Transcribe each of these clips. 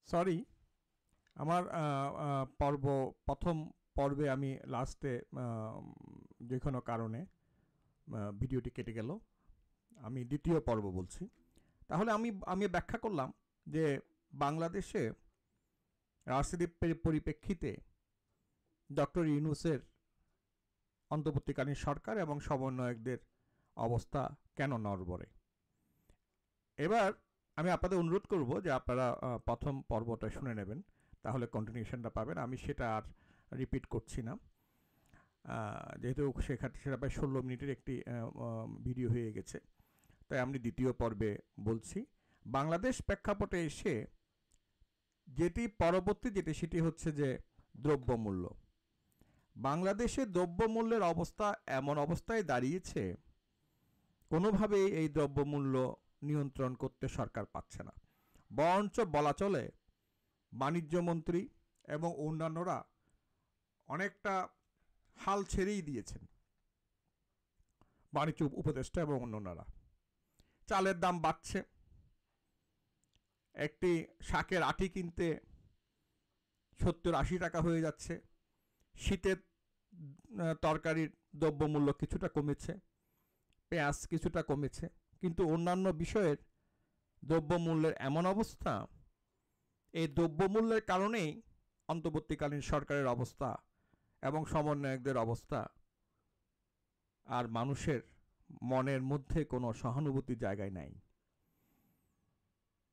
Sorry, আমার পর্ব প্রথম পর্বে আমি লাস্টে যে কোনো কারণে ভিডিওটি কেটে গেল। আমি দ্বিতীয় পর্ব বলছি। তাহলে আমি আমি ব্যাখ্যা করলাম যে বাংলাদেশে রাজনীতির পরিপ্রেক্ষিতে ডক্টর ইউনূসের অন্তর্বর্তীকালীন সরকার এবং সমন্বয়কদের অবস্থা কেন নড়বড়ে। এবার আমি আপনাদের অনুরোধ করব যে আপনারা প্রথম পর্বটা শুনে নেবেন, তাহলে কন্টিনিউশনটা পাবেন। আমি সেটা আর রিপিট করছি না, যেহেতু সেটা প্রায় 16 মিনিটের একটি ভিডিও হয়ে গেছে। তাই আমি দ্বিতীয় পর্বে বলছি। বাংলাদেশ প্রেক্ষাপটে এসে যেটি সেটি হচ্ছে যে দ্রব্যমূল্য। বাংলাদেশে দ্রব্যমূল্যের অবস্থা এমন অবস্থায় দাঁড়িয়েছে, কোনোভাবেই এই দ্রব্যমূল্য নিয়ন্ত্রণ করতে সরকার পাচ্ছে না। বরঞ্চ বলা চলে বাণিজ্যমন্ত্রী এবং অন্যান্যরা অনেকটা হাল ছেড়েই দিয়েছেন, বাণিজ্য উপদেষ্টা এবং অন্যান্যরা। চালের দাম বাড়ছে, একটি শাকের আটি কিনতে 70-80 টাকা হয়ে যাচ্ছে। শীতের তরকারির দ্রব্যমূল্য কিছুটা কমেছে, পেঁয়াজ কিছুটা কমেছে, কিন্তু অন্যান্য বিষয়ের দ্রব্যমূল্যের এমন অবস্থা, এই দ্রব্যমূল্যের কারণেই অন্তর্বর্তীকালীন সরকারের অবস্থা এবং সমন্বয়কদের অবস্থা, আর মানুষের মনের মধ্যে কোনো সহানুভূতির জায়গায় নাই।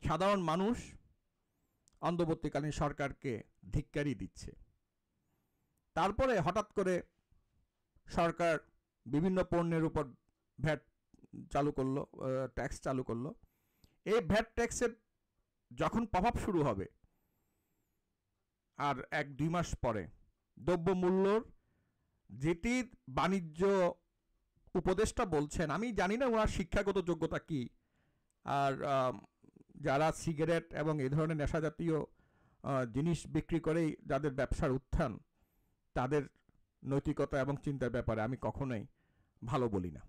সাধারণ মানুষ অন্তর্বর্তীকালীন সরকারকে ধিক্কারই দিচ্ছে। তারপরে হঠাৎ করে সরকার বিভিন্ন পণ্যের উপর ভ্যাট চালু করলো, ট্যাক্স চালু করলো। এই ভ্যাট ট্যাক্সের যখন প্রভাব শুরু হবে আর 1-2 মাস পরে দ্রব্যমূল্যর, যেটি বাণিজ্য উপদেষ্টা বলছেন, আমি জানি না ওনার শিক্ষাগত যোগ্যতা কি, আর যারা সিগারেট এবং এই ধরনের নেশাজাতীয় জিনিস বিক্রি করেই যাদের ব্যবসার উত্থান, তাদের নৈতিকতা এবং চিন্তার ব্যাপারে আমি কখনোই ভালো বলি না।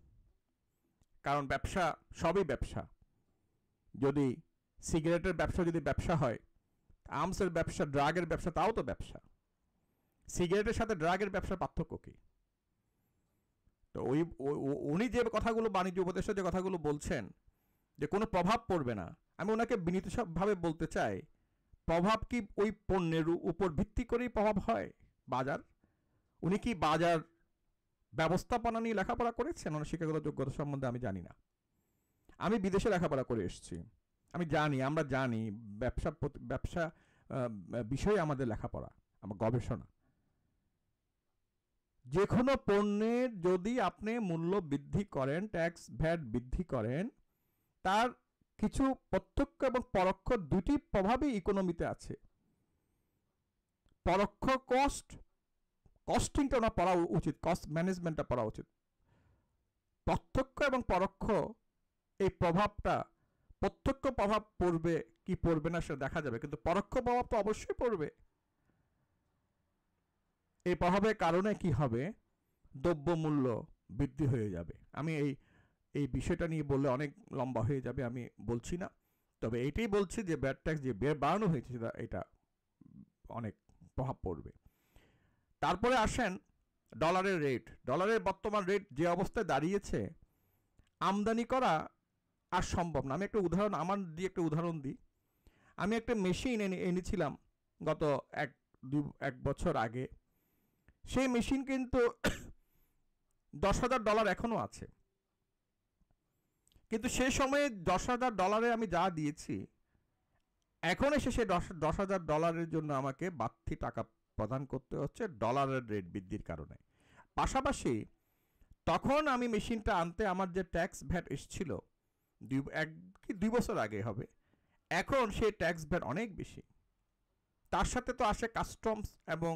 কারণ ব্যবসা সবই ব্যবসা। যদি সিগারেটের ব্যবসা যদি ব্যবসা হয়, আর্মসের ব্যবসা, ড্রাগের ব্যবসা, তাও তো ব্যবসা। সিগারেটের সাথে ড্রাগের ব্যবসার পার্থক্য কী? তো উনি যে কথাগুলো, বাণিজ্য উপদেষ্টা যে কথাগুলো বলছেন যে কোনো প্রভাব পড়বে না, আমি ওনাকে বিনীতভাবে বলতে চাই, প্রভাব কি ওই পণ্যের উপর ভিত্তি করেই প্রভাব হয়? বাজার, উনি কি বাজার ব্যবস্থাপনা নিয়ে লেখাপড়া করেছেন? ওনার শিক্ষাগত যোগ্যতা সম্বন্ধে আমি জানি না। আমি বিদেশে লেখাপড়া করে এসেছি, আমি জানি, আমরা জানি ব্যবসা বিষয়ে আমাদের লেখাপড়া, আমার গবেষণা। যে কোনো পণ্যের যদি আপনি মূল্য বৃদ্ধি করেন, ট্যাক্স ভ্যাট বৃদ্ধি করেন, তার কিছু প্রত্যক্ষ এবং পরোক্ষ দুটি প্রভাবই ইকোনমিতে আছে। পরোক্ষ কস্টিংটা ওনার পড়া উচিত, কস্ট ম্যানেজমেন্টটা পড়া উচিত। প্রত্যক্ষ এবং পরোক্ষ এই প্রভাবটা, প্রত্যক্ষ প্রভাব পড়বে কি পড়বে না সেটা দেখা যাবে, কিন্তু পরোক্ষ প্রভাব তো অবশ্যই পড়বে। এই প্রভাবের কারণে কি হবে? দ্রব্যমূল্য বৃদ্ধি হয়ে যাবে। আমি এই বিষয়টা নিয়ে বললে অনেক লম্বা হয়ে যাবে, আমি বলছি না। তবে এইটাই বলছি যে ভ্যাট ট্যাক্স যে বাড়ানো হয়েছে, এটা অনেক প্রভাব পড়বে। তারপরে আসেন ডলারের রেট। ডলারের বর্তমান রেট যে অবস্থায় দাঁড়িয়েছে, আমদানি করা আর সম্ভব না। আমি একটা উদাহরণ, আমার দিয়ে একটা উদাহরণ দিই। আমি একটা মেশিন এনেছিলাম গত 1 বছর আগে। সেই মেশিন কিন্তু $10,000 এখনও আছে, কিন্তু সে সময়ে $10,000 আমি যা দিয়েছি, এখন এসে সে $10,000 জন্য আমাকে বাড়তি টাকা প্রদান করতে হচ্ছে ডলারের রেট বৃদ্ধির কারণে। পাশাপাশি তখন আমি মেশিনটা আনতে আমার যে ট্যাক্স ভ্যাট এসেছিল 2 বছর আগে হবে, এখন সেই ট্যাক্স ভ্যাট অনেক বেশি। তার সাথে তো আসে কাস্টমস এবং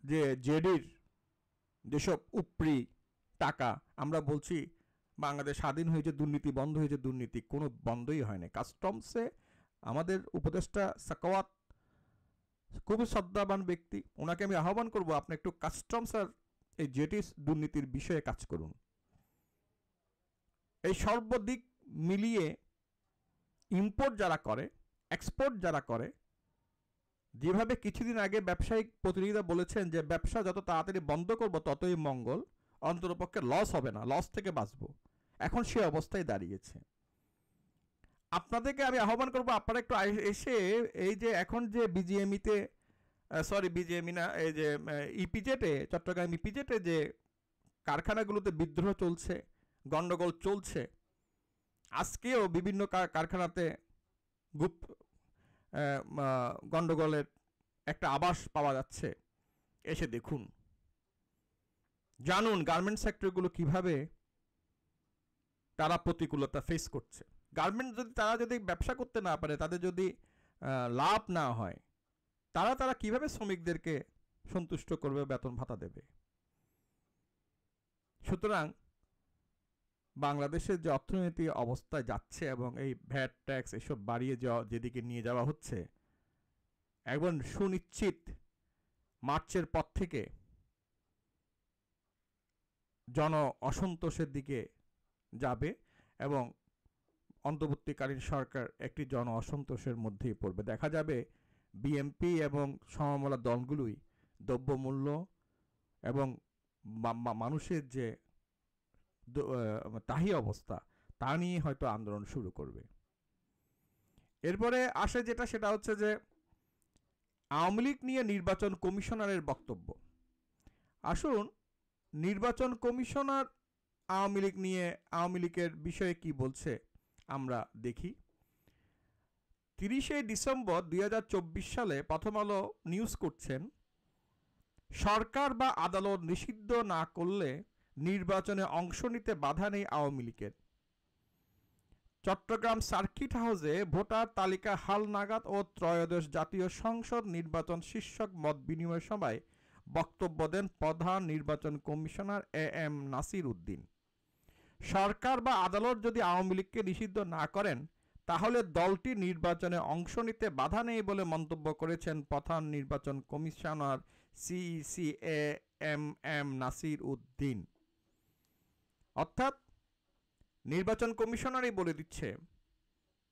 যে জেডির যেসব উপরি টাকা। আমরা বলছি বাংলাদেশ স্বাধীন হয়েছে, দুর্নীতি বন্ধ হয়েছে, দুর্নীতি কোনো বন্ধই হয় না। কাস্টমসে আমাদের উপদেষ্টা সাকাওয়াত খুবই শ্রদ্ধাবান ব্যক্তি, ওনাকে আমি আহ্বান করব, আপনি একটু কাস্টমস আর এই জেটিস দুর্নীতির বিষয়ে কাজ করুন। এই সর্বদিক মিলিয়ে ইম্পোর্ট যারা করে এক্সপোর্ট যারা করে, যেভাবে কিছুদিন আগে ব্যবসায়িক প্রতিনিধিরা বলেছেন যে ব্যবসা যত তাড়াতাড়ি বন্ধ করব ততই মঙ্গল, অন্ততপক্ষে লস হবে না, লস থেকে বাঁচবো, এখন সে অবস্থায় দাঁড়িয়েছে। আপনাদেরকে আমি আহ্বান করব, আপনারা একটু এসে এই যে এখন যে বিজিএমইতে, সরি বিজিএমই না, এই যে ইপিজেটে, চট্টগ্রাম ইপিজেটে যে কারখানাগুলোতে বিদ্রোহ চলছে, গন্ডগোল চলছে, আজকেও বিভিন্ন কারখানাতে গন্ডগোলের একটা আভাস পাওয়া যাচ্ছে। এসে দেখুন, জানুন গার্মেন্ট সেক্টরগুলো কিভাবে তারা প্রতিকূলতা ফেস করছে। গার্মেন্ট যদি তারা যদি ব্যবসা করতে না পারে, তাদের যদি লাভ না হয়, তারা কিভাবে শ্রমিকদেরকে সন্তুষ্ট করবে, বেতন ভাতা দেবে। সুতরাং বাংলাদেশের যে অর্থনীতি অবস্থায় যাচ্ছে এবং এই ভ্যাট ট্যাক্স এসব বাড়িয়ে যাওয়া যেদিকে নিয়ে যাওয়া হচ্ছে, একবার সুনিশ্চিত মার্চের পর থেকে জন অসন্তোষের দিকে যাবে এবং অন্তর্বর্তীকালীন সরকার একটি জন অসন্তোষের মধ্যেই পড়বে। দেখা যাবে বিএনপি এবং সমমনা দলগুলোই দ্রব্যমূল্য এবং মানুষের যে তাহি অবস্থা তা নিয়ে হয়তো আন্দোলন শুরু করবে। এরপরে আসে যেটা, সেটা হচ্ছে যে আওয়ামী লীগ নিয়ে নির্বাচন কমিশনারের বক্তব্য। আসুন, নির্বাচন কমিশনার আওয়ামী লীগ নিয়ে, আওয়ামী লীগের বিষয়ে কি বলছে আমরা দেখি। 30শে ডিসেম্বর 2024 সালে প্রথম আলো নিউজ করছেন, সরকার বা আদালত নিষিদ্ধ না করলে নির্বাচনে অংশ নিতে বাধা নেই আওয়ামী লীগের। চট্টগ্রাম সার্কিট হাউসে ভোটার তালিকা হালনাগাদ ও ত্রয়োদশ জাতীয় সংসদ নির্বাচন শীর্ষক মত বিনিময় সভায় বক্তব্য দেন প্রধান নির্বাচন কমিশনার এম নাসির উদ্দিন। সরকার বা আদালত যদি আওয়ামী লীগকে নিষিদ্ধ না করেন, তাহলে দলটি নির্বাচনে অংশ নিতে বাধা নেই বলে মন্তব্য করেছেন প্রধান নির্বাচন commissioner CEC M Nasir Uddin. অর্থাৎ নির্বাচন কমিশনারই বলে দিচ্ছে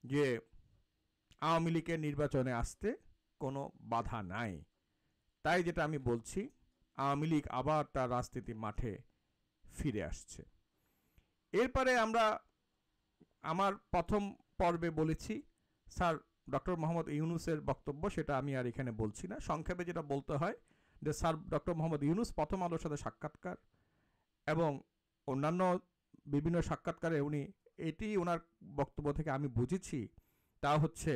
যে আওয়ামী লীগের নির্বাচনে আসতে কোনো বাধা নাই। তাই যেটা আমি বলছি, আওয়ামী লীগ আবার তার রাজনীতি মাঠে ফিরে আসছে। এরপরে আমরা আমার প্রথম পর্বে বলেছি স্যার ডক্টর মোহাম্মদ ইউনূসের বক্তব্য, সেটা আমি আর এখানে বলছি না। সংক্ষেপে যেটা বলতে হয় যে স্যার ডক্টর মোহাম্মদ ইউনূস প্রথম আলোর সাথে সাক্ষাৎকার এবং অন্যান্য বিভিন্ন সাক্ষাৎকারে উনি এটি ওনার বক্তব্য থেকে আমি বুঝেছি, তা হচ্ছে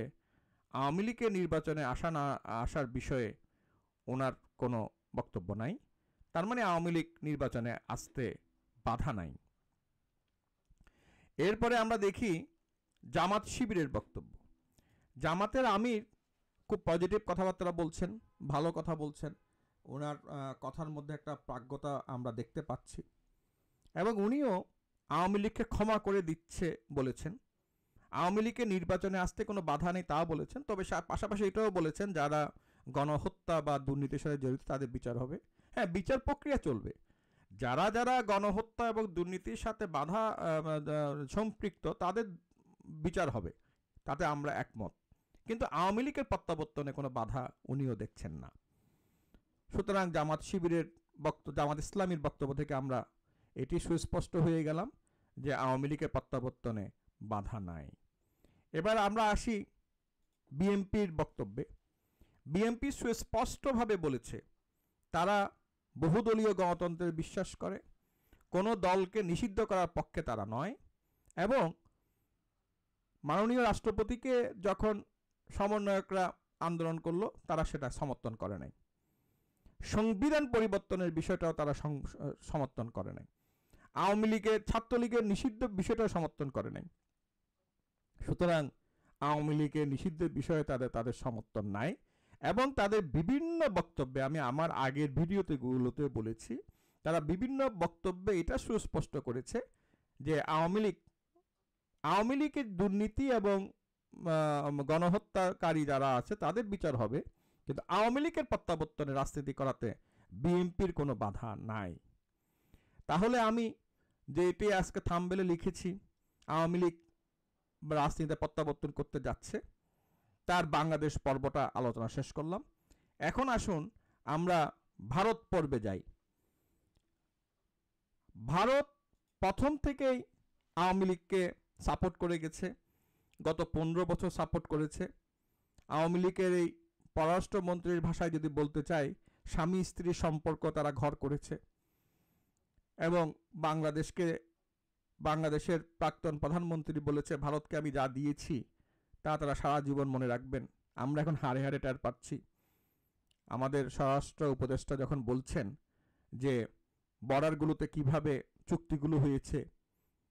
আওয়ামী লীগের নির্বাচনে আসা না আসার বিষয়ে ওনার কোনো বক্তব্য নাই। তার মানে আওয়ামী লীগ নির্বাচনে আসতে বাধা নাই। এরপরে আমরা দেখি জামাত শিবিরের বক্তব্য। জামাতের আমির খুব পজিটিভ কথাবার্তা বলছেন, ভালো কথা বলছেন, ওনার কথার মধ্যে একটা প্রাজ্ঞতা আমরা দেখতে পাচ্ছি এবং উনিও আওয়ামী লীগকে ক্ষমা করে দিচ্ছে বলেছেন। আওয়ামী লীগের নির্বাচনে আসতে কোনো বাধা নেই তা বলেছেন, তবে পাশাপাশি এটাও বলেছেন যারা গণহত্যা বা দুর্নীতির সাথে জড়িত তাদের বিচার হবে। হ্যাঁ, বিচার প্রক্রিয়া চলবে, যারা যারা গণহত্যা এবং দুর্নীতির সাথে বাধা সম্পৃক্ত তাদের বিচার হবে, তাতে আমরা একমত। কিন্তু আওয়ামী লীগের প্রত্যাবর্তনে কোনো বাধা উনিও দেখছেন না। সুতরাং জামাত শিবিরের জামাত ইসলামীর বক্তব্য থেকে আমরা এটি সুস্পষ্ট হয়ে গেলাম যে আওয়ামী লীগের প্রত্যাবর্তনে বাধা নাই। এবার আমরা আসি বিএনপির বক্তব্যে। বিএনপি সুস্পষ্টভাবে বলেছে তারা বহুদলীয় গণতন্ত্রে বিশ্বাস করে, কোনো দলকে নিষিদ্ধ করার পক্ষে তারা নয় এবং মাননীয় রাষ্ট্রপতিকে যখন সমন্বয়করা আন্দোলন করলো তারা সেটা সমর্থন করে নাই। সংবিধান পরিবর্তনের বিষয়টাও তারা সমর্থন করে নাই। আওয়ামী লীগের, ছাত্রলীগের নিষিদ্ধ বিষয়টাও সমর্থন করে নাই। সুতরাং আওয়ামী লীগের নিষিদ্ধের বিষয়ে তাদের সমর্থন নাই এবং তাদের বিভিন্ন বক্তব্যে, আমি আমার আগের ভিডিওতে বলেছি, তারা বিভিন্ন বক্তব্যে এটা সুস্পষ্ট করেছে যে আওয়ামী লীগের দুর্নীতি এবং গণহত্যাকারী যারা আছে তাদের বিচার হবে, কিন্তু আওয়ামী লীগের প্রত্যাবর্তনে রাজনীতি করাতে বিএনপির কোনো বাধা নাই। তাহলে আমি যে এটি আজকে থাম্বনেলে লিখেছি, আওয়ামী লীগ রাজনীতিতে প্রত্যাবর্তন করতে যাচ্ছে, তার বাংলাদেশ পর্বটা আলোচনা শেষ করলাম। এখন আসুন আমরা ভারত পর্বে যাই। ভারত প্রথম থেকেই আওয়ামী লীগকে সাপোর্ট করে গেছে, গত 15 বছর সাপোর্ট করেছে। আওয়ামী লীগের এই পররাষ্ট্রমন্ত্রীর ভাষায় যদি বলতে চাই, স্বামী স্ত্রী সম্পর্ক তারা ঘর করেছে এবং বাংলাদেশের প্রাক্তন প্রধানমন্ত্রী বলেছে, ভারতকে আমি যা দিয়েছি তা তারা সারা জীবন মনে রাখবেন। আমরা এখন হাড়ে হাড়ে টের পাচ্ছি। আমাদের স্বরাষ্ট্র উপদেষ্টা যখন বলছেন যে বর্ডারগুলোতে কিভাবে চুক্তিগুলো হয়েছে,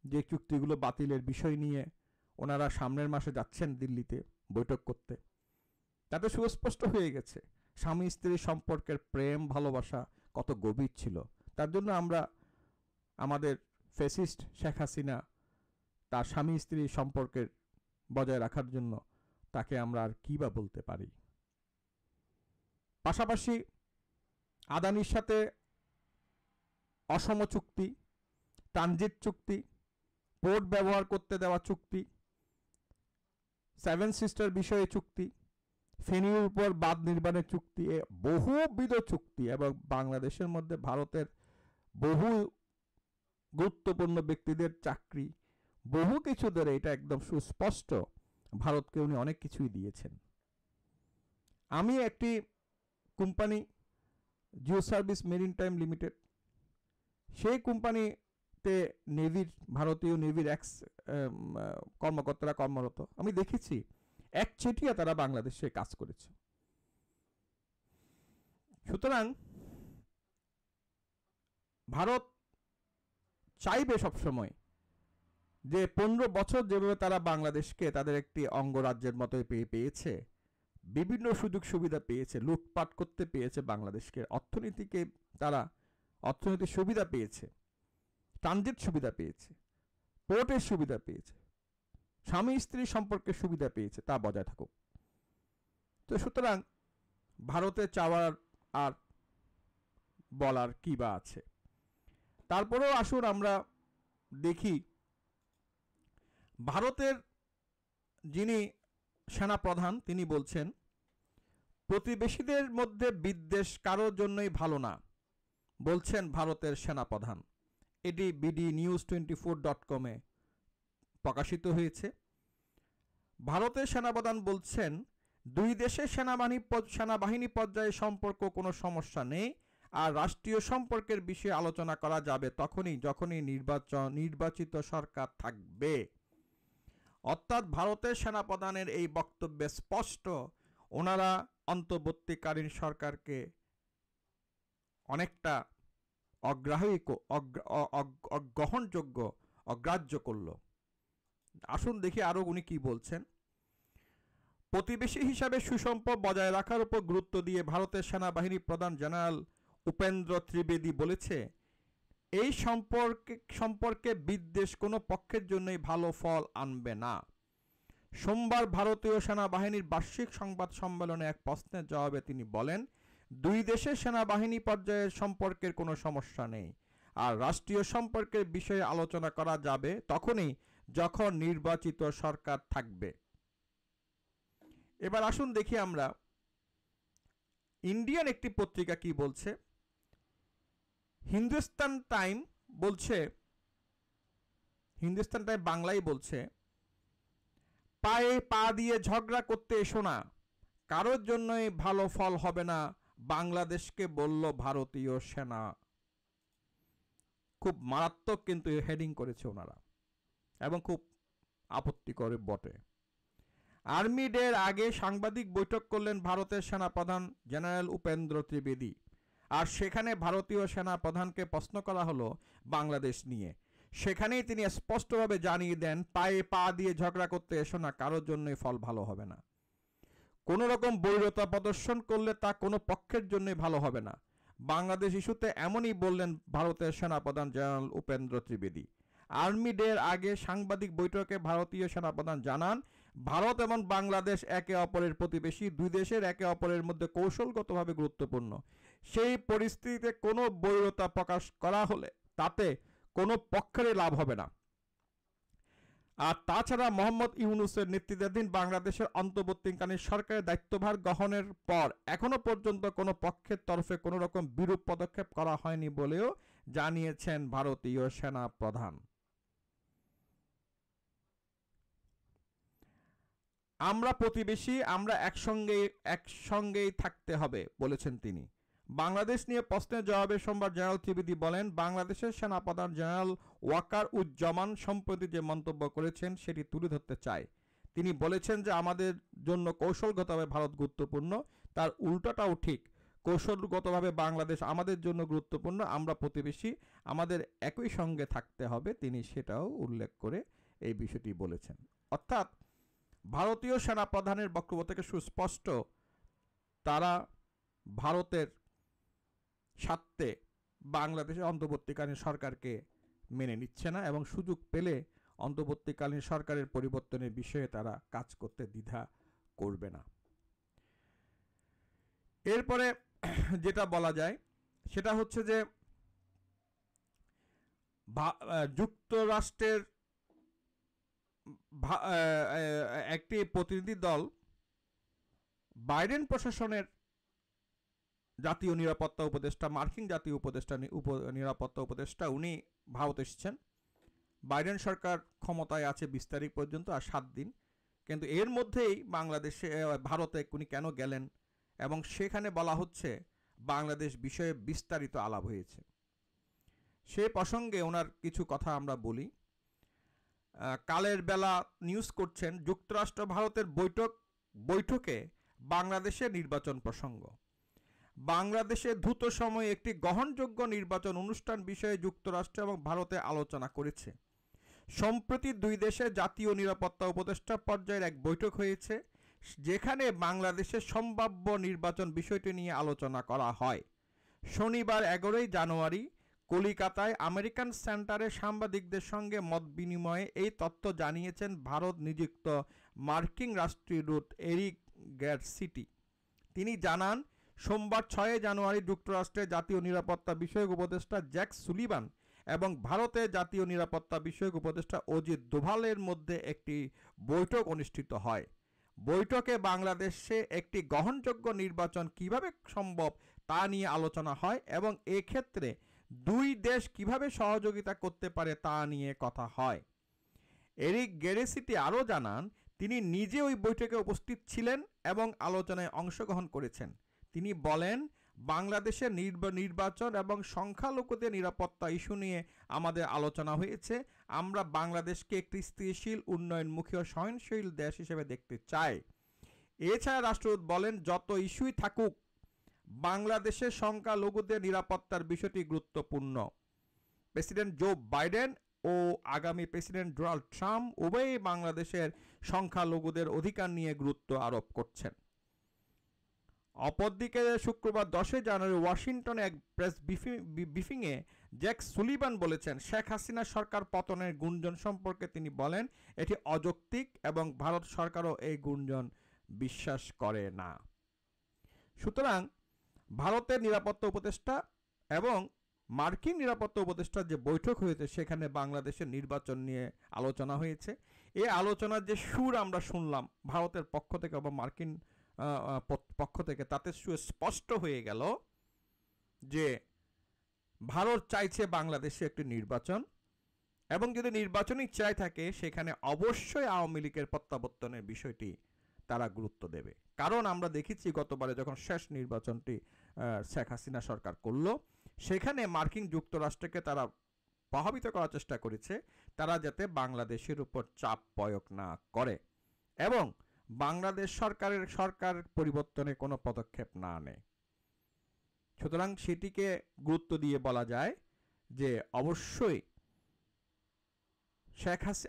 যে চুক্তিগুলো বাতিলের বিষয় নিয়ে ওনারা সামনের মাসে যাচ্ছেন দিল্লিতে বৈঠক করতে, তাতে সুস্পষ্ট হয়ে গেছে স্বামী স্ত্রীর সম্পর্কের প্রেম ভালোবাসা কত গভীর ছিল। তার জন্য আমরা আমাদের ফ্যাসিস্ট শেখ হাসিনা তার স্বামী স্ত্রীর সম্পর্কের বজায় রাখার জন্য তাকে আমরা আর কি বা বলতে পারি। পাশাপাশি আদানির সাথে অসম চুক্তি, ট্রানজিট চুক্তি, পোর্ট ব্যবহার করতে দেওয়া চুক্তি, 7 সিস্টার বিষয়ে চুক্তি, ফেনীর উপর বাঁধ নির্মাণের চুক্তি, বহুবিধ চুক্তি এবং বাংলাদেশের মধ্যে ভারতের বহু গুরুত্বপূর্ণ ব্যক্তিদের চাকরি, বহু কিছু ধরে এটা একদম সুস্পষ্ট ভারতকে উনি অনেক কিছুই দিয়েছেন। আমি একটি company Jio service marine time limited, সেই কোম্পানিতে নেভির ভারতীয় নেভির এক্স কর্মকর্তারা কর্মরত, আমি দেখেছি একচেটিয়া তারা বাংলাদেশে কাজ করেছে। সুতরাং ভারত চাইবে সবসময় যে 15 বছর যেভাবে তারা বাংলাদেশকে তাদের একটি অঙ্গরাজ্যের মতোই পেয়েছে, বিভিন্ন সুযোগ সুবিধা পেয়েছে, লুটপাট করতে পেয়েছে, বাংলাদেশকে তারা অর্থনৈতিক সুবিধা পেয়েছে, ট্রানজিট সুবিধা পেয়েছে, পোর্টের সুবিধা পেয়েছে, স্বামী স্ত্রী সম্পর্কের সুবিধা পেয়েছে, তা বজায় থাকুক। তো সুতরাং ভারতে চাওয়ার আর বলার কি বা আছে। তারপরেও আসুন আমরা দেখি ভারতের যিনি সেনাপ্রধান তিনি বলছেন প্রতিবেশীদের মধ্যে বিদ্বেষ কারোর জন্যই ভালো না, বলছেন ভারতের সেনাপ্রধান। এটি বিডি নিউজ 24.com-এ প্রকাশিত হয়েছে। ভারতের সেনাপ্রধান বলছেন দুই দেশের সেনাবাহিনী পর্যায়ে সম্পর্ক কোনো সমস্যা নেই, আর রাষ্ট্রীয় সম্পর্কের বিষয়ে আলোচনা করা যাবে যখনই নির্বাচিত সরকার থাকবে। অর্থাৎ ভারতের সেনাপ্রধানের এই বক্তব্যে স্পষ্ট ওনারা অন্তর্বর্তীকালীন সরকারকে অনেকটা অগ্রহণযোগ্য অগ্রাহ্য করল। আসুন দেখি আরো উনি কি বলছেন। প্রতিবেশী হিসাবে সুসম্পর্ক বজায় রাখার উপর গুরুত্ব দিয়ে ভারতের সেনাবাহিনী প্রধান জেনারেল উপেন্দ্র ত্রিবেদী বলেছে, এই সম্পর্কে বিদ্বেষ কোনো পক্ষের জন্যই ভালো ফল আনবে না। সোমবার ভারতীয় সেনাবাহিনীর বার্ষিক সংবাদ সম্মেলনে এক প্রশ্নের জবাবে তিনি বলেন, দুই দেশের সেনাবাহিনী পর্যায়ের সম্পর্কের কোনো সমস্যা নেই, আর রাষ্ট্রীয় সম্পর্কের বিষয়ে আলোচনা করা যাবে তখনই যখন নির্বাচিত সরকার থাকবে। এবার আসুন দেখি আমরা ইন্ডিয়ান একটি পত্রিকা কি বলছে। হিন্দুস্তান টাইম বাংলায় বলছে, পায়ে পা দিয়ে ঝগড়া করতে এসো না, কারোর জন্যই ভালো ফল হবে না, বাংলাদেশকে বলল ভারতীয় সেনা। খুব মারাত্মক কিন্তু হেডিং করেছে ওনারা এবং খুব আপত্তিকর বটে। আর্মি ডের আগে সাংবাদিক বৈঠক করলেন ভারতের সেনাপ্রধান জেনারেল উপেন্দ্র ত্রিবেদী, আর সেখানে ভারতীয় সেনাপ্রধানকে প্রশ্ন করা হলো বাংলাদেশ নিয়ে। সেখানেই তিনি স্পষ্টভাবে জানিয়ে দেন, পায়ে পা দিয়ে ঝগড়া করতে এসো না, কারোর জন্যই ফল ভালো হবে না। কোনো রকম বৈরতা প্রদর্শন করলে তা কোনো পক্ষের জন্যই ভালো হবে না। বাংলাদেশ ইস্যুতে এমনই বললেন ভারতের সেনাপ্রধান জেনারেল উপেন্দ্র ত্রিবেদী। আর্মি ডের আগে সাংবাদিক বৈঠকে ভারতীয় সেনাপ্রধান জানান, ভারত এবং বাংলাদেশ একে অপরের প্রতিবেশী, দুই দেশের একে অপরের মধ্যে কৌশলগতভাবে গুরুত্বপূর্ণ। সেই পরিস্থিতিতে কোনো বৈরতা প্রকাশ করা হলে তাতে কোনো পক্ষেরই লাভ হবে না। আর তাছাড়া মোহাম্মদ ইউনূসের নেতৃত্বাধীন বাংলাদেশের অন্তর্বর্তীকালীন সরকারের দায়িত্বভার গ্রহণের পর এখনো পর্যন্ত কোনো পক্ষের তরফে কোনো রকম বিরূপ পদক্ষেপ করা হয়নি বলেও জানিয়েছেন ভারতীয় সেনা প্রধান। আমরা প্রতিবেশী, আমরা একসঙ্গেই থাকতে হবে বলেছেন তিনি। বাংলাদেশ নিয়ে প্রশ্নের জবাবে সোমবার জেনারেল ত্রিবেদী বলেন, বাংলাদেশের সেনাপ্রধান জেনারেল ওয়াকার উজ্জামান সম্প্রতি যে মন্তব্য করেছেন সেটি তুলে ধরতে চায়। তিনি বলেছেন যে আমাদের জন্য কৌশলগতভাবে ভারত গুরুত্বপূর্ণ, তার উল্টাটাও ঠিক। কৌশলগতভাবে বাংলাদেশ আমাদের জন্য গুরুত্বপূর্ণ, আমরা প্রতিবেশী, আমাদের একই সঙ্গে থাকতে হবে, তিনি সেটাও উল্লেখ করে এই বিষয়টি বলেছেন। অর্থাৎ ভারতীয় সেনাপ্রধানের বক্তব্য থেকে সুস্পষ্ট তারা ভারতের স্বার্থে বাংলাদেশের অন্তর্বর্তীকালীন সরকারকে মেনে নিচ্ছে না এবং সুযোগ পেলে অন্তর্বর্তীকালীন সরকারের পরিবর্তনের বিষয়ে তারা কাজ করতে দ্বিধা করবে না। এরপরে যেটা বলা যায় সেটা হচ্ছে যে যুক্তরাষ্ট্রের একটি প্রতিনিধি দল বাইডেন প্রশাসনের জাতীয় নিরাপত্তা উপদেষ্টা, মার্কিন জাতীয় নিরাপত্তা উপদেষ্টা, উনি ভারত এসেছেন। বাইডেন সরকার ক্ষমতায় আছে 20 তারিখ পর্যন্ত, আর 7 দিন। কিন্তু এর মধ্যেই ভারতে উনি কেন গেলেন এবং সেখানে বলা হচ্ছে বাংলাদেশ বিষয়ে বিস্তারিত আলাপ হয়েছে। সে প্রসঙ্গে ওনার কিছু কথা আমরা বলি। কালের বেলা নিউজ করছেন, যুক্তরাষ্ট্র ভারতের বৈঠকে বাংলাদেশের নির্বাচন প্রসঙ্গ। বাংলাদেশে দ্রুত সময়ে একটি গ্রহণযোগ্য নির্বাচন অনুষ্ঠান বিষয়ে যুক্তরাষ্ট্র এবং ভারতে আলোচনা করেছে। সম্প্রতি দুই দেশের জাতীয় নিরাপত্তা উপদেষ্টা পর্যায়ের এক বৈঠক হয়েছে, যেখানে বাংলাদেশের সম্ভাব্য নির্বাচন বিষয়টি নিয়ে আলোচনা করা হয়। শনিবার 11 জানুয়ারি কলিকাতায় আমেরিকান সেন্টারে সাংবাদিকদের সঙ্গে মত বিনিময়ে এই তথ্য জানিয়েছেন ভারত নিযুক্ত মার্কিন রাষ্ট্রদূত এরিক গ্যারসিটি। তিনি জানান, সোমবার 6 জানুয়ারি যুক্তরাষ্ট্রের জাতীয় নিরাপত্তা বিষয়ক উপদেষ্টা জ্যাক সুলিভান এবং ভারতের জাতীয় নিরাপত্তা বিষয়ক উপদেষ্টা অজিত দোভালের মধ্যে একটি বৈঠক অনুষ্ঠিত হয়। বৈঠকে বাংলাদেশে একটি গ্রহণযোগ্য নির্বাচন কিভাবে সম্ভব তা নিয়ে আলোচনা হয় এবং এক্ষেত্রে দুই দেশ কিভাবে সহযোগিতা করতে পারে তা নিয়ে কথা হয়। এরিক গ্যারসিটি আরও জানান, তিনি নিজে ওই বৈঠকে উপস্থিত ছিলেন এবং আলোচনায় অংশগ্রহণ করেছেন। তিনি বলেন, বাংলাদেশের নির্বাচন এবং সংখ্যালঘুদের নিরাপত্তা ইস্যু নিয়ে আমাদের আলোচনা হয়েছে। আমরা বাংলাদেশকে একটি স্থিতিশীল, উন্নয়নমুখী ও সহনশীল দেশ হিসেবে দেখতে চাই। এছাড়া রাষ্ট্রদূত বলেন, যত ইস্যুই থাকুক, বাংলাদেশের সংখ্যালঘুদের নিরাপত্তার বিষয়টি গুরুত্বপূর্ণ। প্রেসিডেন্ট জো বাইডেন ও আগামী প্রেসিডেন্ট ডোনাল্ড ট্রাম্প উভয়ই বাংলাদেশের সংখ্যালঘুদের অধিকার নিয়ে গুরুত্ব আরোপ করছেন। অপরদিকে শুক্রবার 10 জানুয়ারি ওয়াশিংটনে এক প্রেস ব্রিফিংয়ে জ্যাক সুলিভান বলেছেন, শেখ হাসিনা সরকার পতনের গুঞ্জন সম্পর্কে তিনি বলেন, এটি অযৌক্তিক এবং ভারত সরকারও এই গুঞ্জন বিশ্বাস করে না। সুতরাং ভারতের নিরাপত্তা উপদেষ্টা এবং মার্কিন নিরাপত্তা উপদেষ্টার যে বৈঠক হয়েছে সেখানে বাংলাদেশের নির্বাচন নিয়ে আলোচনা হয়েছে। এই আলোচনার যে সুর আমরা শুনলাম ভারতের পক্ষ থেকে বা মার্কিন পক্ষ থেকে, তাতে স্পষ্ট হয়ে গেল যে ভারত চাইছে বাংলাদেশে একটি নির্বাচন, এবং যদি নির্বাচনই চাই থাকে সেখানে অবশ্যই আওয়ামী লীগের প্রত্যাবর্তনের বিষয়টি তারা গুরুত্ব দেবে। কারণ আমরা দেখেছি গতবারে যখন শেষ নির্বাচনটি শেখ হাসিনা সরকার করলো, সেখানে মার্কিন যুক্তরাষ্ট্রকে তারা প্রভাবিত করার চেষ্টা করেছে তারা যাতে বাংলাদেশের উপর চাপ প্রয়োগ না করে এবং বাংলাদেশ সরকার পরিবর্তনে কোনো পদক্ষেপ না নেয়। সুতরাং সেটিকে গুরুত্ব দিয়ে বলা যায় যে অবশ্যই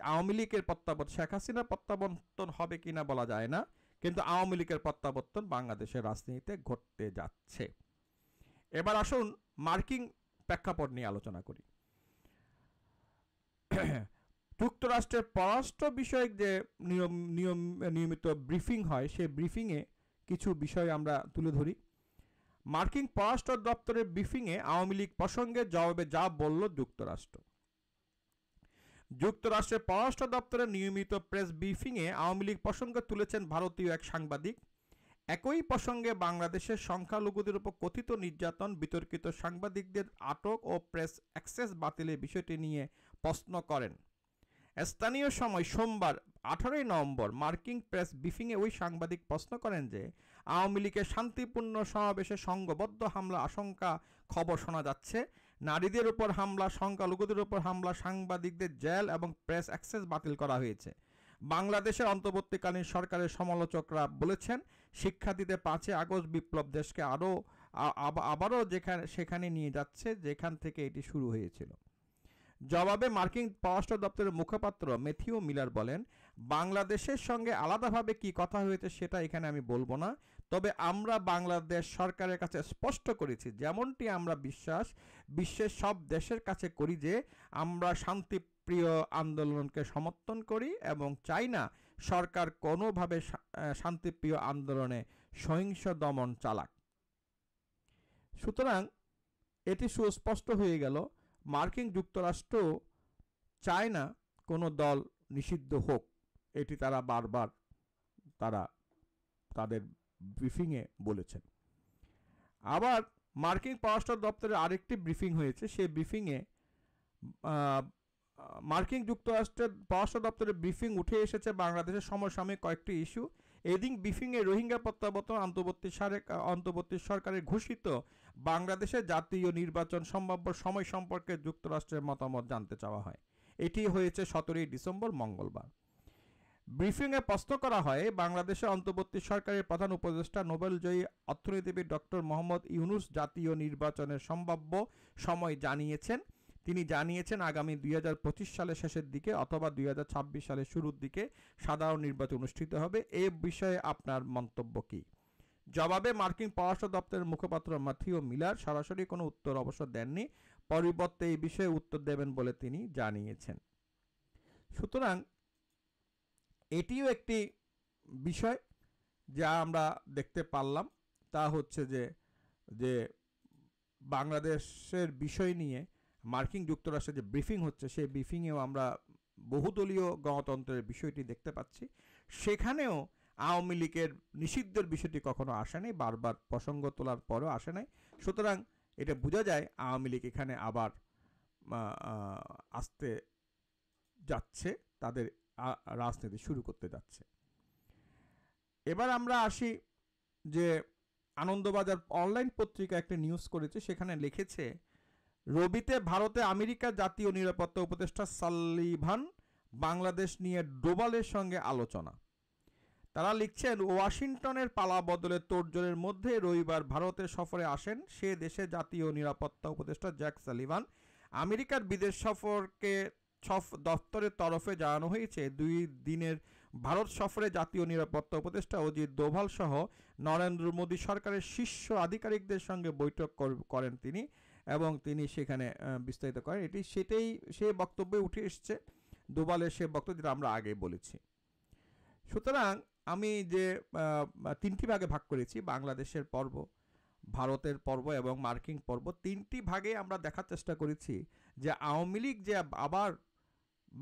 আওয়ামী লীগের প্রত্যাবর্তন, শেখ হাসিনার প্রত্যাবর্তন হবে কিনা বলা যায় না, কিন্তু আওয়ামী লীগের প্রত্যাবর্তন বাংলাদেশের রাজনীতিতে ঘটতে যাচ্ছে। এবার আসুন মার্কিন প্রেক্ষাপট নিয়ে আলোচনা করি। যুক্তরাষ্ট্রের পররাষ্ট্র বিষয়ক যে নিয়মিত ব্রিফিং হয়, সেই ব্রিফিংয়ে কিছু বিষয় আমরা তুলে ধরি। মার্কিন পররাষ্ট্র দপ্তরের ব্রিফিংয়ে আওয়ামী লীগ প্রসঙ্গে জবাবে যা বলল যুক্তরাষ্ট্র। যুক্তরাষ্ট্রের পররাষ্ট্র দপ্তরের নিয়মিত প্রেস ব্রিফিংয়ে আওয়ামী লীগ প্রসঙ্গ তুলেছেন ভারতীয় এক সাংবাদিক। একই প্রসঙ্গে বাংলাদেশের সংখ্যালঘুদের উপর কথিত নির্যাতন, বিতর্কিত সাংবাদিকদের আটক ও প্রেস অ্যাক্সেস বাতিলের বিষয়টি নিয়ে প্রশ্ন করেন। স্থানীয় সময় সোমবার 18 নভেম্বর মার্কিন প্রেস ব্রিফিংয়ে ওই সাংবাদিক প্রশ্ন করেন যে আওয়ামী লীগের শান্তিপূর্ণ সমাবেশে সংঘবদ্ধ হামলা আশঙ্কা খবর শোনা যাচ্ছে। নারীদের উপর হামলা, সংখ্যালঘুদের উপর হামলা, সাংবাদিকদের জেল এবং প্রেস অ্যাক্সেস বাতিল করা হয়েছে। বাংলাদেশের অন্তর্বর্তীকালীন সরকারের সমালোচকরা বলেছেন, শিক্ষার্থীদের 5 আগস্ট বিপ্লব দেশকে আবারও সেখানে নিয়ে যাচ্ছে যেখান থেকে এটি শুরু হয়েছিল। জবাবে মার্কিন পররাষ্ট্র দপ্তরের মুখপাত্র ম্যাথিউ মিলার বলেন, বাংলাদেশের সঙ্গে আলাদাভাবে কি কথা হয়েছে সেটা এখানে আমি বলবো না, তবে আমরা বাংলাদেশ সরকারের কাছে স্পষ্ট করেছি, যেমনটি আমরা বিশ্বের সব দেশের কাছে করি, যে আমরা শান্তিপ্রিয় আন্দোলনকে সমর্থন করি এবং চাই না সরকার কোনোভাবে শান্তিপ্রিয় আন্দোলনে সহিংস দমন চালাক। সুতরাং এটি সুস্পষ্ট হয়ে গেল, মার্কিন যুক্তরাষ্ট্র চায় না কোনো দল নিষিদ্ধ হোক। এটি তারা বারবার তাদের ব্রিফিংয়ে বলেছেন। আবার মার্কিন পররাষ্ট্র দপ্তরের আরেকটি ব্রিফিং হয়েছে, সেই ব্রিফিংয়ে মার্কিন যুক্তরাষ্ট্রের পররাষ্ট্র দপ্তরের ব্রিফিং উঠে এসেছে বাংলাদেশের সমসাময়িক কয়েকটি ইস্যু। এদিন ব্রিফিংয়ে রোহিঙ্গা প্রত্যাবর্তন, অন্তর্বর্তী সরকারের ঘোষিত বাংলাদেশের জাতীয় নির্বাচন সম্ভাব্য সময় সম্পর্কে যুক্তরাষ্ট্রের মতামত জানতে চাওয়া হয়। এটি হয়েছে 17 ডিসেম্বর মঙ্গলবার। ব্রিফিংয়ে প্রশ্ন করা হয়, বাংলাদেশের অন্তর্বর্তী সরকারের প্রধান উপদেষ্টা নোবেলজয়ী অর্থনীতিবিদ ডক্টর মোহাম্মদ ইউনূস জাতীয় নির্বাচনের সম্ভাব্য সময় জানিয়েছেন। তিনি জানিয়েছেন আগামী 2025 সালের শেষের দিকে অথবা 2026 সালের শুরুর দিকে সাধারণ নির্বাচন অনুষ্ঠিত হবে। এই বিষয়ে আপনার মন্তব্য কী? জবাবে মার্কিন পররাষ্ট্র দপ্তরের মুখপাত্র ম্যাথিউ মিলার সরাসরি কোনো উত্তর অবশ্য দেননি, পরিবর্তে এই বিষয়ে উত্তর দেবেন বলে তিনি জানিয়েছেন। সুতরাং এটিও একটি বিষয় যা আমরা দেখতে পারলাম, তা হচ্ছে যে বাংলাদেশের বিষয় নিয়ে মার্কিন যুক্তরাষ্ট্রে যে ব্রিফিং হচ্ছে, সেই ব্রিফিংয়েও আমরা বহুদলীয় গণতন্ত্রের বিষয়টি দেখতে পাচ্ছি। সেখানেও আওয়ামী লীগের নিষিদ্ধের বিষয়টি কখনো আসেনি, বারবার প্রসঙ্গ তোলার পরেও আসে নাই। সুতরাং এটা বোঝা যায় আওয়ামী লীগ এখানে আবার আসতে যাচ্ছে, তাদের রাজনীতি শুরু করতে যাচ্ছে। এবার আমরা আসি যে আনন্দবাজার অনলাইন পত্রিকা একটা নিউজ করেছে, সেখানে লিখেছে, রবিতে ভারতে আমেরিকার জাতীয় নিরাপত্তা উপদেষ্টা সালিভান বাংলাদেশ নিয়ে ডোভালের সঙ্গে আলোচনা। তারা লিখছেন, ওয়াশিংটনের পালা বদলে তোড়জোড়ের মধ্যে রবিবার ভারতের সফরে আসেন সে দেশে জাতীয় নিরাপত্তা উপদেষ্টা জ্যাক সালিভান। আমেরিকার বিদেশ সফরকে দপ্তরের তরফে জানানো হয়েছে, 2 দিনের ভারত সফরে জাতীয় নিরাপত্তা উপদেষ্টা অজিত দোভাল সহ নরেন্দ্র মোদী সরকারের শীর্ষ আধিকারিকদের সঙ্গে বৈঠক করেন তিনি, এবং তিনি সেখানে বিস্তারিত করেন। এটি সে বক্তব্যে উঠে এসছে, দোভালের সে বক্তব্য যেটা আমরা আগে বলেছি। সুতরাং আমি যে 3টি ভাগে ভাগ করেছি, বাংলাদেশের পর্ব, ভারতের পর্ব এবং মার্কিন পর্ব, 3টি ভাগে আমরা দেখার চেষ্টা করেছি যে আওয়ামী লীগ যে আবার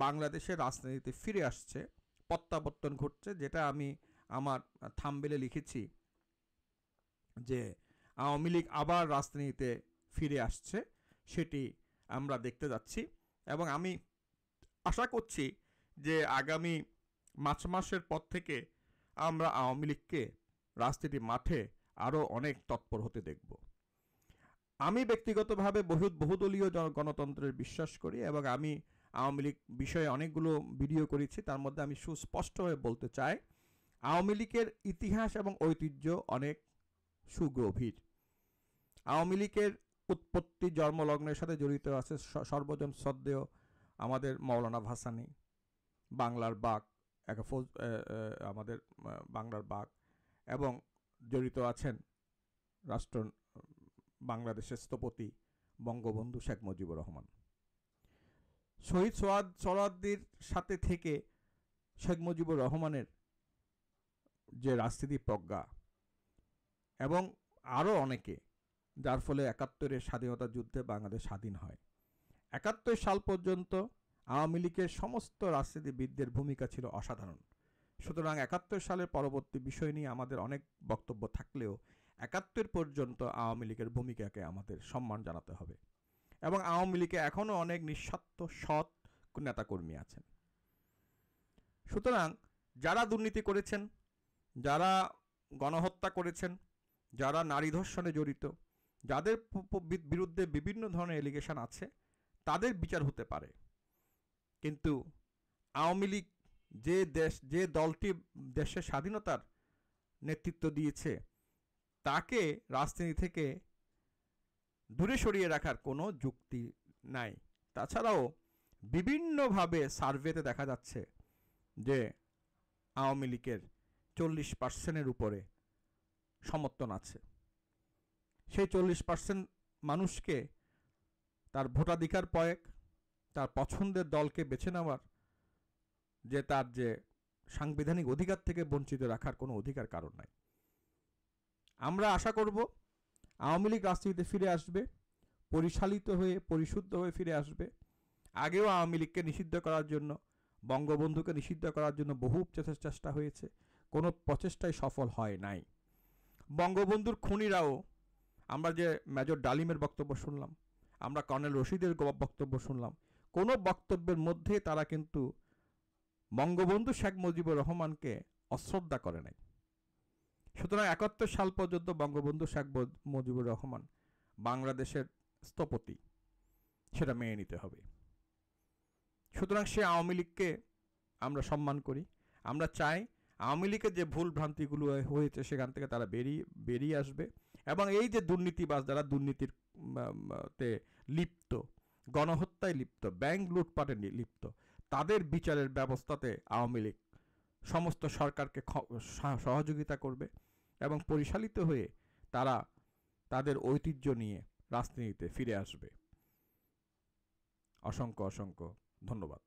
বাংলাদেশের রাজনীতিতে ফিরে আসছে, প্রত্যাবর্তন ঘটছে, যেটা আমি আমার থাম্বনেলে লিখেছি যে আওয়ামী লীগ আবার রাজনীতিতে ফিরে আসছে, সেটি আমরা দেখতে যাচ্ছি। এবং আমি আশা করছি যে আগামী মার্চ মাসের পর থেকে আমরা আওয়ামী লীগকে রাজনীতি মাঠে আরও অনেক তৎপর হতে দেখব। আমি ব্যক্তিগতভাবে বহুদলীয় গণতন্ত্রের বিশ্বাস করি এবং আমি আওয়ামী লীগ বিষয়ে অনেকগুলো ভিডিও করেছি। তার মধ্যে আমি সুস্পষ্টভাবে বলতে চাই, আওয়ামী লীগের ইতিহাস এবং ঐতিহ্য অনেক সুগভীর। আওয়ামী লীগের উৎপত্তি জন্মলগ্নের সাথে জড়িত আছে সর্বজন শ্রদ্ধেয় আমাদের মৌলানা ভাসানী, বাংলার বাঘ, আমাদের বাংলার বাঘ, এবং জড়িত আছেন বাংলাদেশের স্থপতি বঙ্গবন্ধু শেখ মুজিবুর রহমান। শহীদ সোহরাওয়ার্দীর সাথে থেকে শেখ মুজিবুর রহমানের যে রাজনীতি প্রজ্ঞা, এবং আরও অনেকে, যার ফলে 71-এর স্বাধীনতা যুদ্ধে বাংলাদেশ স্বাধীন হয়। 71 সাল পর্যন্ত আওয়ামী লীগের সমস্ত রাজনীতিবিদদের ভূমিকা ছিল অসাধারণ। সুতরাং ৭১ সালের পরবর্তী বিষয় নিয়ে আমাদের অনেক বক্তব্য থাকলেও ৭১ পর্যন্ত আওয়ামী লীগের ভূমিকাকে আমাদের সম্মান জানাতে হবে। এবং আওয়ামী লীগে এখনও অনেক নিঃস্বার্থ সৎ নেতাকর্মী আছেন। সুতরাং যারা দুর্নীতি করেছেন, যারা গণহত্যা করেছেন, যারা নারী ধর্ষণে জড়িত, যাদের বিরুদ্ধে বিভিন্ন ধরনের এলিগেশন আছে, তাদের বিচার হতে পারে। কিন্তু আওয়ামী লীগ যে দলটি দেশের স্বাধীনতার নেতৃত্ব দিয়েছে, তাকে রাজনীতি থেকে দূরে সরিয়ে রাখার কোনো যুক্তি নাই। তাছাড়াও বিভিন্নভাবে সার্ভেতে দেখা যাচ্ছে যে আওয়ামী লীগের 40% উপরে সমর্থন আছে। সেই 40% মানুষকে তার ভোটাধিকার প্রয়োগ, তার পছন্দের দলকে বেছে নেওয়ার তার যে সাংবিধানিক অধিকার থেকে বঞ্চিত রাখার কোনো অধিকার কারণ নাই। আমরা আশা করব আওয়ামী লীগ রাজনীতিতে ফিরে আসবে, পরিচালিত হয়ে পরিশুদ্ধ হয়ে ফিরে আসবে। আগেও আওয়ামী লীগকে নিষিদ্ধ করার জন্য, বঙ্গবন্ধুকে নিষিদ্ধ করার জন্য বহু চেষ্টা হয়েছে, কোনো প্রচেষ্টাই সফল হয় নাই। বঙ্গবন্ধুর খুনিরাও, আমরা যে মেজর ডালিমের বক্তব্য শুনলাম, আমরা কর্নেল রশিদের বক্তব্য শুনলাম, কোনো বক্তব্যের মধ্যে তারা কিন্তু বঙ্গবন্ধু শেখ মুজিবুর রহমানকে অশ্রদ্ধা করে নাই। সুতরাং ৭১ সাল পর্যন্ত বঙ্গবন্ধু শেখ মুজিবুর রহমান বাংলাদেশের স্থপতি, সেটা মেনে নিতে হবে। সুতরাং সে আওয়ামী লীগকে আমরা সম্মান করি। আমরা চাই আওয়ামী লীগের যে ভুল ভ্রান্তিগুলো হয়েছে সেখান থেকে তারা বেরিয়ে আসবে, এবং এই যে দুর্নীতিবাজ, যারা দুর্নীতির লিপ্ত, গণহত্যায় লিপ্ত, ব্যাংক লুটপাটে লিপ্ত, তাদের বিচারের ব্যবস্থাতে আওয়ামী লীগ সমস্ত সরকারকে সহযোগিতা করবে এবং পরিচালিত হয়ে তারা তাদের ঐতিহ্য নিয়ে রাজনীতিতে ফিরে আসবে। অসংখ্য অসংখ্য ধন্যবাদ।